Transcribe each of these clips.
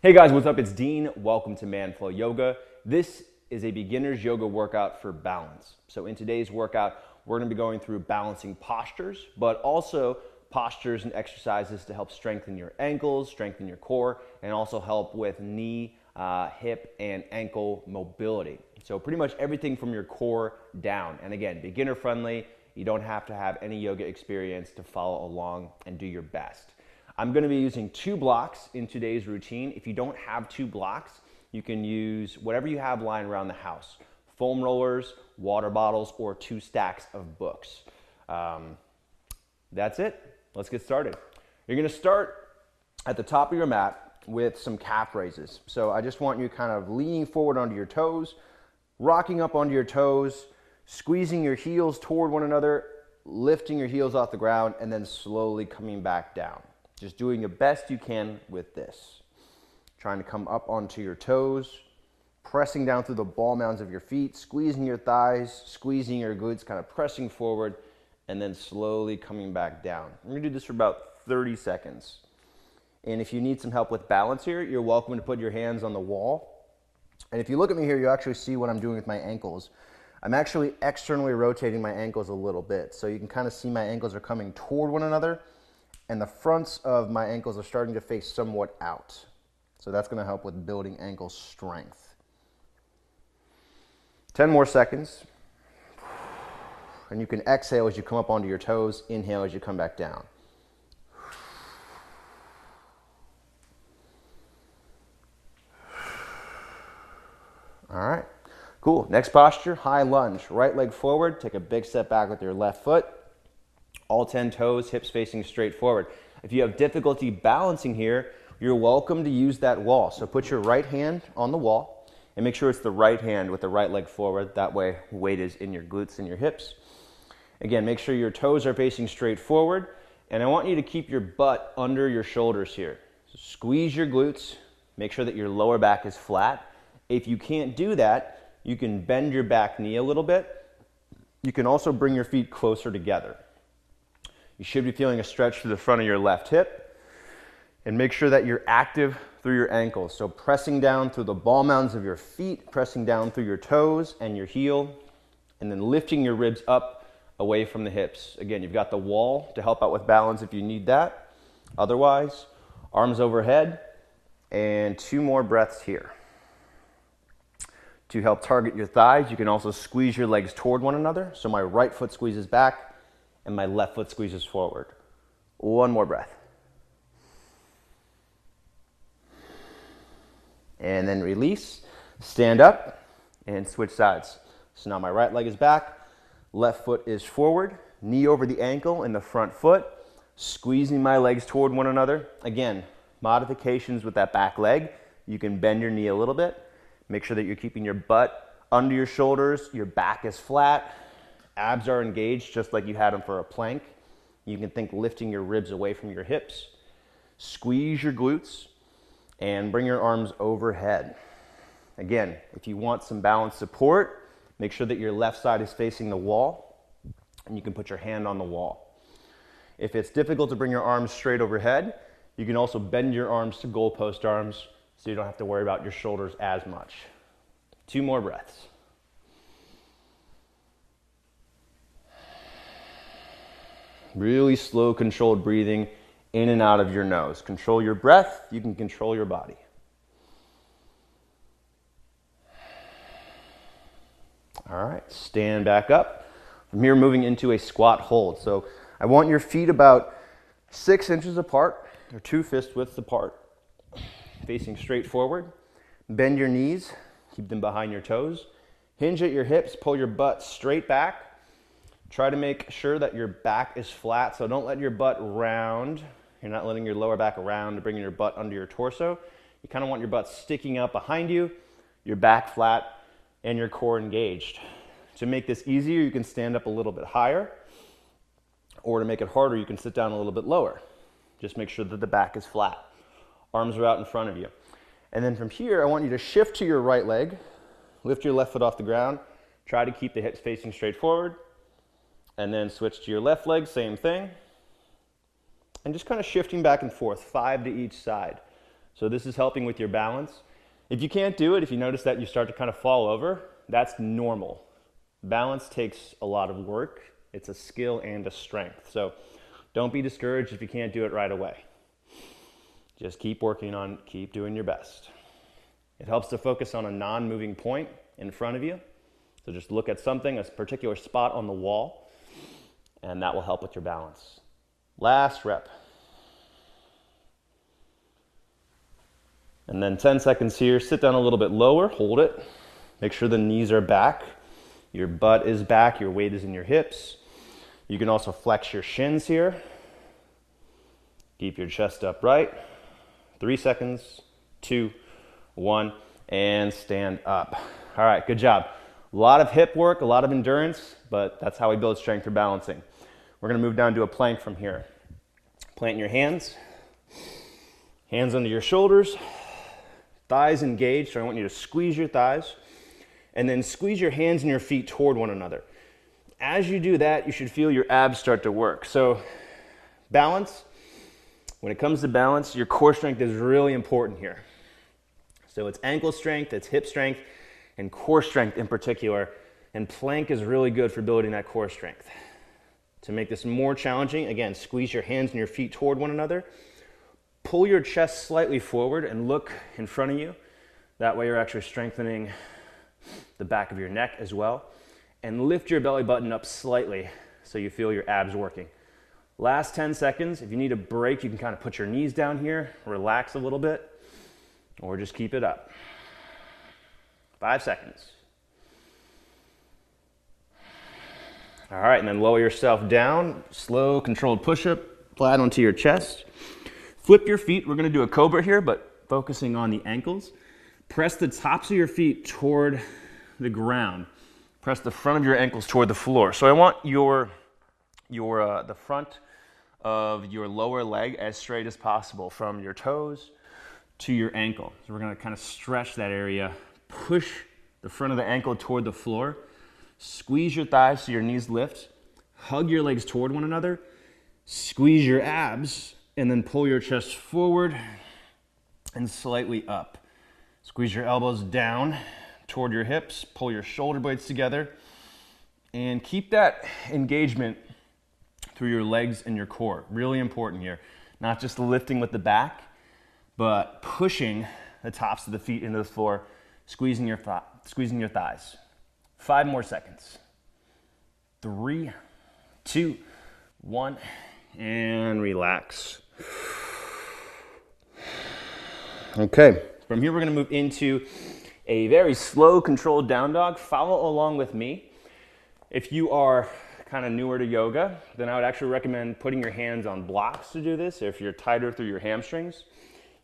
Hey guys, what's up? It's Dean. Welcome to ManFlow Yoga. This is a beginner's yoga workout for balance. So in today's workout, we're going to be going through balancing postures, but also postures and exercises to help strengthen your ankles, strengthen your core, and also help with knee, hip, and ankle mobility. So pretty much everything from your core down. And again, beginner friendly. You don't have to have any yoga experience to follow along and do your best. I'm going to be using 2 blocks in today's routine. If you don't have 2 blocks, you can use whatever you have lying around the house. Foam rollers, water bottles, or 2 stacks of books. That's it. Let's get started. You're going to start at the top of your mat with some calf raises. So I just want you kind of leaning forward onto your toes, rocking up onto your toes, squeezing your heels toward one another, lifting your heels off the ground, and then slowly coming back down. Just doing the best you can with this. Trying to come up onto your toes, pressing down through the ball mounds of your feet, squeezing your thighs, squeezing your glutes, kind of pressing forward, and then slowly coming back down. I'm going to do this for about 30 seconds. And if you need some help with balance here, you're welcome to put your hands on the wall. And if you look at me here, you actually see what I'm doing with my ankles. I'm actually externally rotating my ankles a little bit. So you can kind of see my ankles are coming toward one another, and the fronts of my ankles are starting to face somewhat out. So that's going to help with building ankle strength. 10 more seconds. And you can exhale as you come up onto your toes, inhale as you come back down. All right, cool. Next posture, high lunge. Right leg forward, take a big step back with your left foot. All 10 toes, hips facing straight forward. If you have difficulty balancing here, you're welcome to use that wall. So put your right hand on the wall and make sure it's the right hand with the right leg forward. That way weight is in your glutes and your hips. Again, make sure your toes are facing straight forward. And I want you to keep your butt under your shoulders here. So squeeze your glutes. Make sure that your lower back is flat. If you can't do that, you can bend your back knee a little bit. You can also bring your feet closer together. You should be feeling a stretch through the front of your left hip, and make sure that you're active through your ankles. So pressing down through the ball mounds of your feet, pressing down through your toes and your heel, and then lifting your ribs up away from the hips. Again, you've got the wall to help out with balance if you need that. Otherwise, arms overhead, and 2 more breaths here. To help target your thighs, you can also squeeze your legs toward one another. So my right foot squeezes back, and my left foot squeezes forward. 1 more breath. And then release, stand up, and switch sides. So now my right leg is back, left foot is forward, knee over the ankle and the front foot, squeezing my legs toward one another. Again, modifications with that back leg. You can bend your knee a little bit. Make sure that you're keeping your butt under your shoulders, your back is flat. Abs are engaged just like you had them for a plank. You can think lifting your ribs away from your hips. Squeeze your glutes and bring your arms overhead. Again, if you want some balance support, make sure that your left side is facing the wall and you can put your hand on the wall. If it's difficult to bring your arms straight overhead, you can also bend your arms to goalpost arms so you don't have to worry about your shoulders as much. 2 more breaths. Really slow, controlled breathing in and out of your nose. Control your breath, you can control your body. All right, stand back up. From here, moving into a squat hold. So I want your feet about 6 inches apart, or 2 fist widths apart, facing straight forward. Bend your knees, keep them behind your toes. Hinge at your hips, pull your butt straight back. Try to make sure that your back is flat, so don't let your butt round. You're not letting your lower back around to bring your butt under your torso. You kind of want your butt sticking up behind you, your back flat, and your core engaged. To make this easier, you can stand up a little bit higher, or to make it harder, you can sit down a little bit lower. Just make sure that the back is flat. Arms are out in front of you. And then from here, I want you to shift to your right leg, lift your left foot off the ground, try to keep the hips facing straight forward, and then switch to your left leg, same thing. And just kind of shifting back and forth, 5 to each side. So this is helping with your balance. If you can't do it, if you notice that you start to kind of fall over, that's normal. Balance takes a lot of work. It's a skill and a strength. So don't be discouraged if you can't do it right away. Just keep working on, keep doing your best. It helps to focus on a non-moving point in front of you. So just look at something, a particular spot on the wall, and that will help with your balance. Last rep. And then 10 seconds here. Sit down a little bit lower, hold it. Make sure the knees are back. Your butt is back, your weight is in your hips. You can also flex your shins here. Keep your chest upright. 3 seconds, 2, 1, and stand up. All right, good job. A lot of hip work, a lot of endurance, but that's how we build strength for balancing. We're gonna move down to a plank from here. Plant your hands under your shoulders, thighs engaged, so I want you to squeeze your thighs, and then squeeze your hands and your feet toward one another. As you do that, you should feel your abs start to work. So balance, when it comes to balance, your core strength is really important here. So it's ankle strength, it's hip strength, and core strength in particular. And plank is really good for building that core strength. To make this more challenging, again, squeeze your hands and your feet toward one another. Pull your chest slightly forward and look in front of you. That way you're actually strengthening the back of your neck as well. And lift your belly button up slightly so you feel your abs working. Last 10 seconds, if you need a break, you can kind of put your knees down here, relax a little bit, or just keep it up. 5 seconds. All right, and then lower yourself down. Slow, controlled push-up, flat onto your chest. Flip your feet. We're gonna do a Cobra here, but focusing on the ankles. Press the tops of your feet toward the ground. Press the front of your ankles toward the floor. So I want the front of your lower leg as straight as possible from your toes to your ankle. So we're gonna kind of stretch that area, push the front of the ankle toward the floor, squeeze your thighs so your knees lift, hug your legs toward one another, squeeze your abs, and then pull your chest forward and slightly up. Squeeze your elbows down toward your hips, pull your shoulder blades together, and keep that engagement through your legs and your core. Really important here. Not just lifting with the back, but pushing the tops of the feet into the floor, squeezing your thighs. 5 more seconds. 3, 2, 1, and relax. Okay, from here we're gonna move into a very slow, controlled down dog. Follow along with me. If you are kind of newer to yoga, then I would actually recommend putting your hands on blocks to do this. If you're tighter through your hamstrings,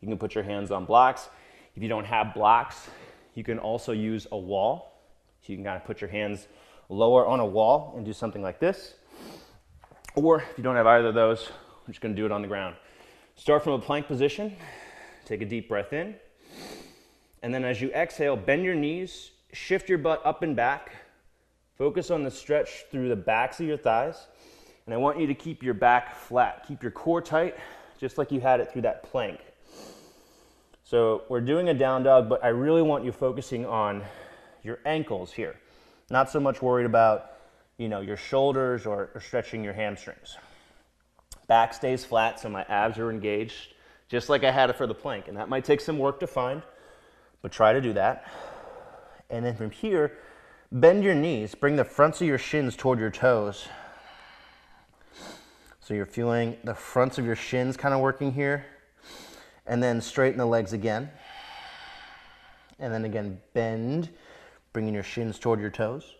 you can put your hands on blocks. If you don't have blocks, you can also use a wall. So you can kind of put your hands lower on a wall and do something like this. Or if you don't have either of those, I'm just gonna do it on the ground. Start from a plank position. Take a deep breath in. And then as you exhale, bend your knees, shift your butt up and back. Focus on the stretch through the backs of your thighs. And I want you to keep your back flat. Keep your core tight, just like you had it through that plank. So we're doing a down dog, but I really want you focusing on your ankles here. Not so much worried about, your shoulders or stretching your hamstrings. Back stays flat, so my abs are engaged, just like I had it for the plank. And that might take some work to find, but try to do that. And then from here, bend your knees, bring the fronts of your shins toward your toes. So you're feeling the fronts of your shins kind of working here. And then straighten the legs again. And then again, bend, bringing your shins toward your toes.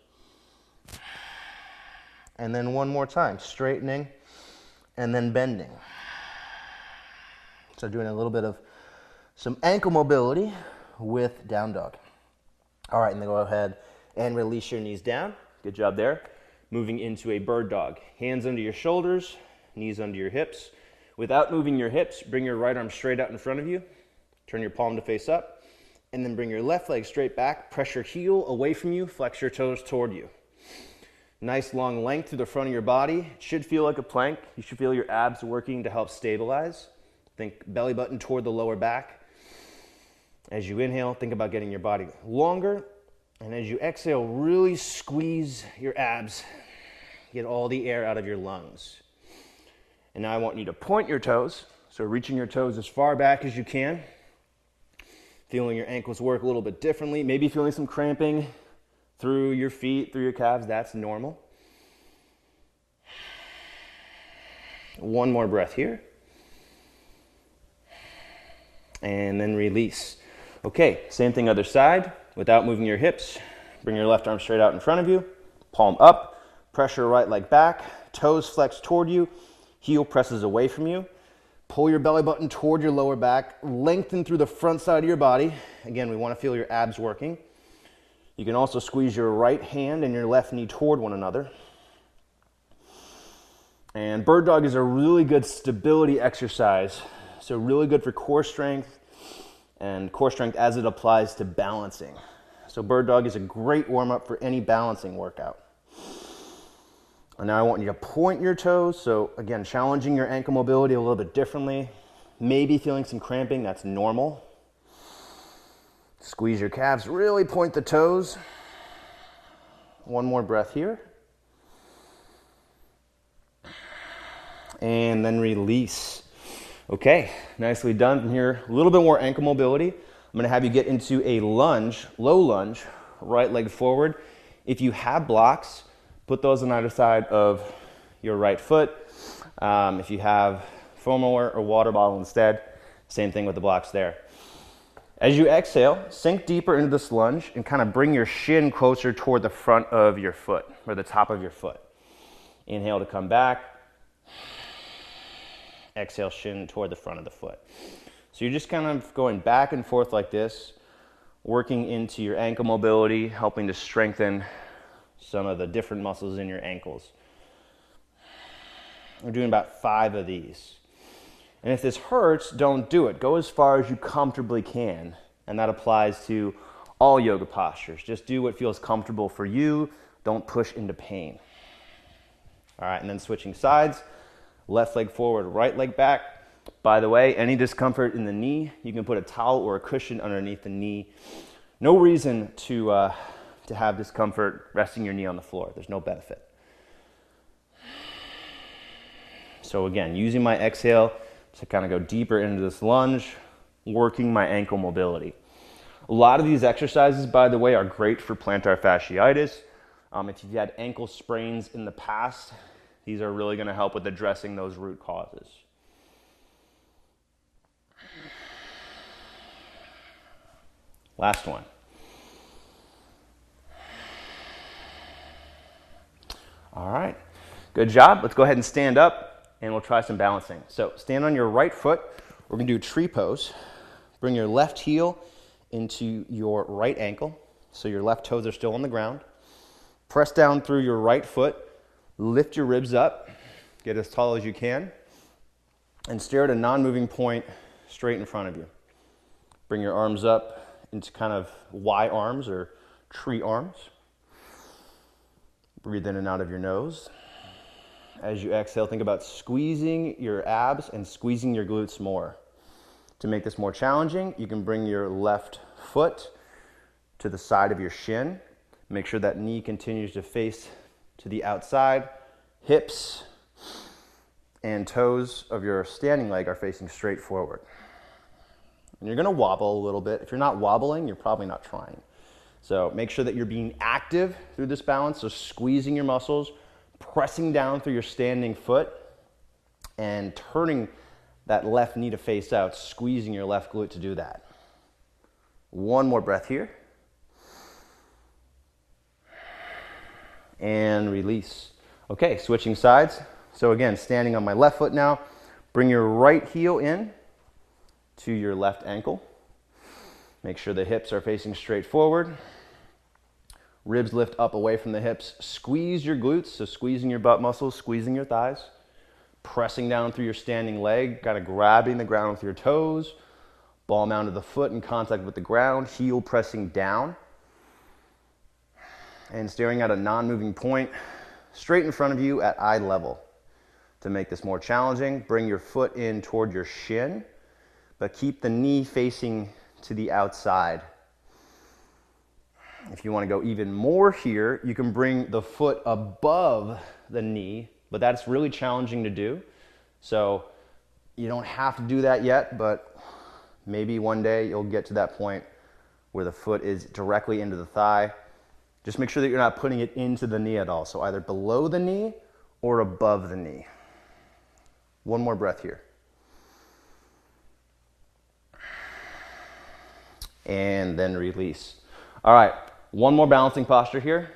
And then one more time, straightening and then bending. So doing a little bit of some ankle mobility with down dog. All right, and then go ahead and release your knees down. Good job there. Moving into a bird dog. Hands under your shoulders, knees under your hips. Without moving your hips, bring your right arm straight out in front of you. Turn your palm to face up. And then bring your left leg straight back. Press your heel away from you. Flex your toes toward you. Nice long length through the front of your body. It should feel like a plank. You should feel your abs working to help stabilize. Think belly button toward the lower back. As you inhale, think about getting your body longer. And as you exhale, really squeeze your abs. Get all the air out of your lungs. And now I want you to point your toes. So reaching your toes as far back as you can. Feeling your ankles work a little bit differently. Maybe feeling some cramping through your feet, through your calves. That's normal. One more breath here. And then release. Okay, same thing other side. Without moving your hips, bring your left arm straight out in front of you. Palm up. Pressure right leg back. Toes flex toward you. Heel presses away from you. Pull your belly button toward your lower back. Lengthen through the front side of your body. Again, we want to feel your abs working. You can also squeeze your right hand and your left knee toward one another. And bird dog is a really good stability exercise. So really good for core strength and core strength as it applies to balancing. So bird dog is a great warm-up for any balancing workout. And now I want you to point your toes. So again, challenging your ankle mobility a little bit differently. Maybe feeling some cramping, that's normal. Squeeze your calves, really point the toes. One more breath here. And then release. Okay, nicely done. From here, a little bit more ankle mobility. I'm gonna have you get into a lunge, low lunge, right leg forward. If you have blocks, put those on either side of your right foot. If you have foam or water bottle instead, same thing with the blocks there. As you exhale, sink deeper into this lunge and kind of bring your shin closer toward the front of your foot, or the top of your foot. Inhale to come back. Exhale, shin toward the front of the foot. So you're just kind of going back and forth like this, working into your ankle mobility, helping to strengthen some of the different muscles in your ankles. We're doing about 5 of these. And if this hurts, don't do it. Go as far as you comfortably can. And that applies to all yoga postures. Just do what feels comfortable for you. Don't push into pain. All right, and then switching sides. Left leg forward, right leg back. By the way, any discomfort in the knee, you can put a towel or a cushion underneath the knee. No reason to have discomfort resting your knee on the floor. There's no benefit. So again, using my exhale to kind of go deeper into this lunge, working my ankle mobility. A lot of these exercises, by the way, are great for plantar fasciitis. If you've had ankle sprains in the past, these are really going to help with addressing those root causes. Last one. All right, good job. Let's go ahead and stand up and we'll try some balancing. So stand on your right foot. We're going to do tree pose. Bring your left heel into your right ankle so your left toes are still on the ground. Press down through your right foot. Lift your ribs up, get as tall as you can, and stare at a non-moving point straight in front of you. Bring your arms up into kind of Y arms or tree arms. Breathe in and out of your nose. As you exhale, think about squeezing your abs and squeezing your glutes more. To make this more challenging, you can bring your left foot to the side of your shin. Make sure that knee continues to face to the outside. Hips and toes of your standing leg are facing straight forward. And you're going to wobble a little bit. If you're not wobbling, you're probably not trying. So make sure that you're being active through this balance. So squeezing your muscles, pressing down through your standing foot, and turning that left knee to face out, squeezing your left glute to do that. One more breath here. And release. Okay, switching sides. So again, standing on my left foot now. Bring your right heel in to your left ankle. Make sure the hips are facing straight forward. Ribs lift up away from the hips. Squeeze your glutes, so squeezing your butt muscles, squeezing your thighs. Pressing down through your standing leg, kind of grabbing the ground with your toes. Ball mound of the foot in contact with the ground, heel pressing down. And staring at a non-moving point straight in front of you at eye level. To make this more challenging, bring your foot in toward your shin, but keep the knee facing to the outside. If you want to go even more here, you can bring the foot above the knee, but that's really challenging to do. So you don't have to do that yet, but maybe one day you'll get to that point where the foot is directly into the thigh. Just make sure that you're not putting it into the knee at all. So either below the knee or above the knee. One more breath here. And then release. All right, one more balancing posture here.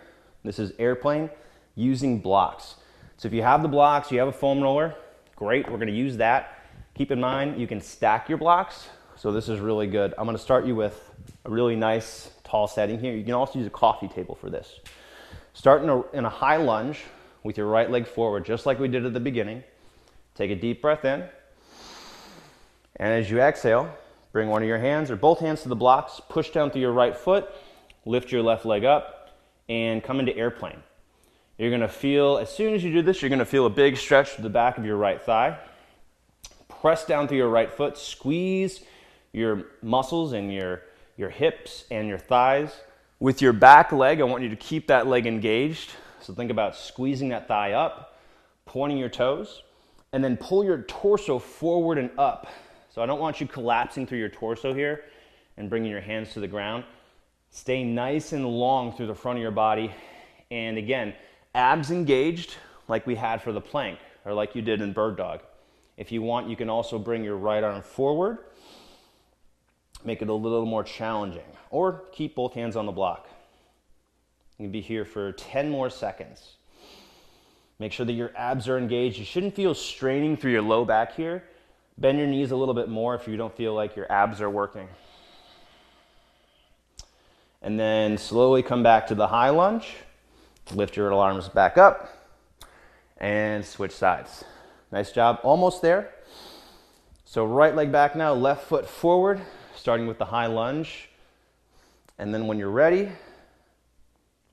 This is airplane using blocks. So if you have the blocks, you have a foam roller, great, we're gonna use that. Keep in mind, you can stack your blocks. So this is really good. I'm gonna start you with a really nice tall setting here. You can also use a coffee table for this. Start in a high lunge with your right leg forward, just like we did at the beginning. Take a deep breath in. And as you exhale, bring one of your hands or both hands to the blocks, push down through your right foot, lift your left leg up, and come into airplane. You're gonna feel, as soon as you do this, you're gonna feel a big stretch to the back of your right thigh. Press down through your right foot, squeeze your muscles and your hips and your thighs. With your back leg, I want you to keep that leg engaged. So think about squeezing that thigh up, pointing your toes, and then pull your torso forward and up. So I don't want you collapsing through your torso here and bringing your hands to the ground. Stay nice and long through the front of your body. And again, abs engaged like we had for the plank or like you did in bird dog. If you want, you can also bring your right arm forward, make it a little more challenging, or keep both hands on the block. You can be here for 10 more seconds. Make sure that your abs are engaged. You shouldn't feel straining through your low back here. Bend your knees a little bit more if you don't feel like your abs are working. And then slowly come back to the high lunge. Lift your arms back up and switch sides. Nice job, almost there. So right leg back now, left foot forward, starting with the high lunge. And then when you're ready,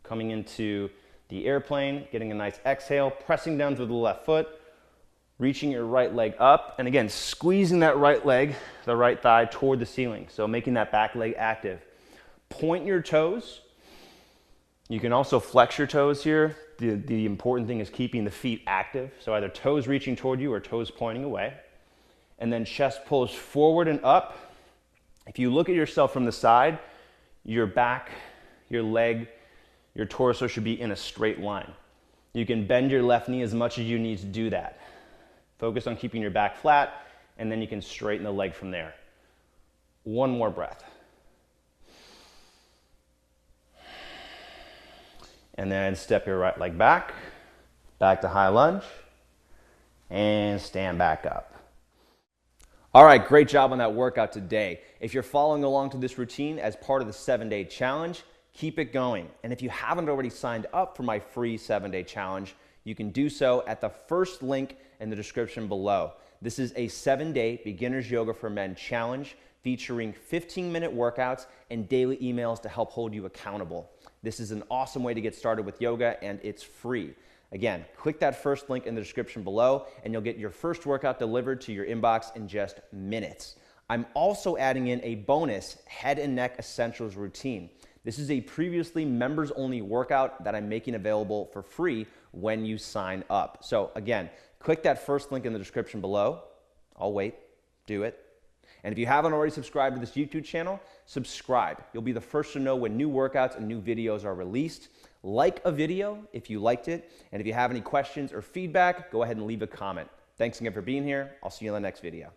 coming into the airplane, getting a nice exhale, pressing down through the left foot, reaching your right leg up, and again, squeezing that right leg, the right thigh toward the ceiling. So making that back leg active. Point your toes. You can also flex your toes here. The important thing is keeping the feet active. So either toes reaching toward you or toes pointing away. And then chest pulls forward and up. If you look at yourself from the side, your back, your leg, your torso should be in a straight line. You can bend your left knee as much as you need to do that. Focus on keeping your back flat, and then you can straighten the leg from there. One more breath. And then step your right leg back to high lunge, and stand back up. All right, great job on that workout today. If you're following along to this routine as part of the 7-day challenge, keep it going. And if you haven't already signed up for my free 7-day challenge, you can do so at the first link in the description below. This is a 7-day beginner's yoga for men challenge featuring 15-minute workouts and daily emails to help hold you accountable. This is an awesome way to get started with yoga, and it's free. Again, click that first link in the description below and you'll get your first workout delivered to your inbox in just minutes. I'm also adding in a bonus head and neck essentials routine. This is a previously members-only workout that I'm making available for free when you sign up. So again, click that first link in the description below. I'll wait. Do it. And if you haven't already subscribed to this YouTube channel, subscribe. You'll be the first to know when new workouts and new videos are released. Like a video if you liked it. And if you have any questions or feedback, go ahead and leave a comment. Thanks again for being here. I'll see you in the next video.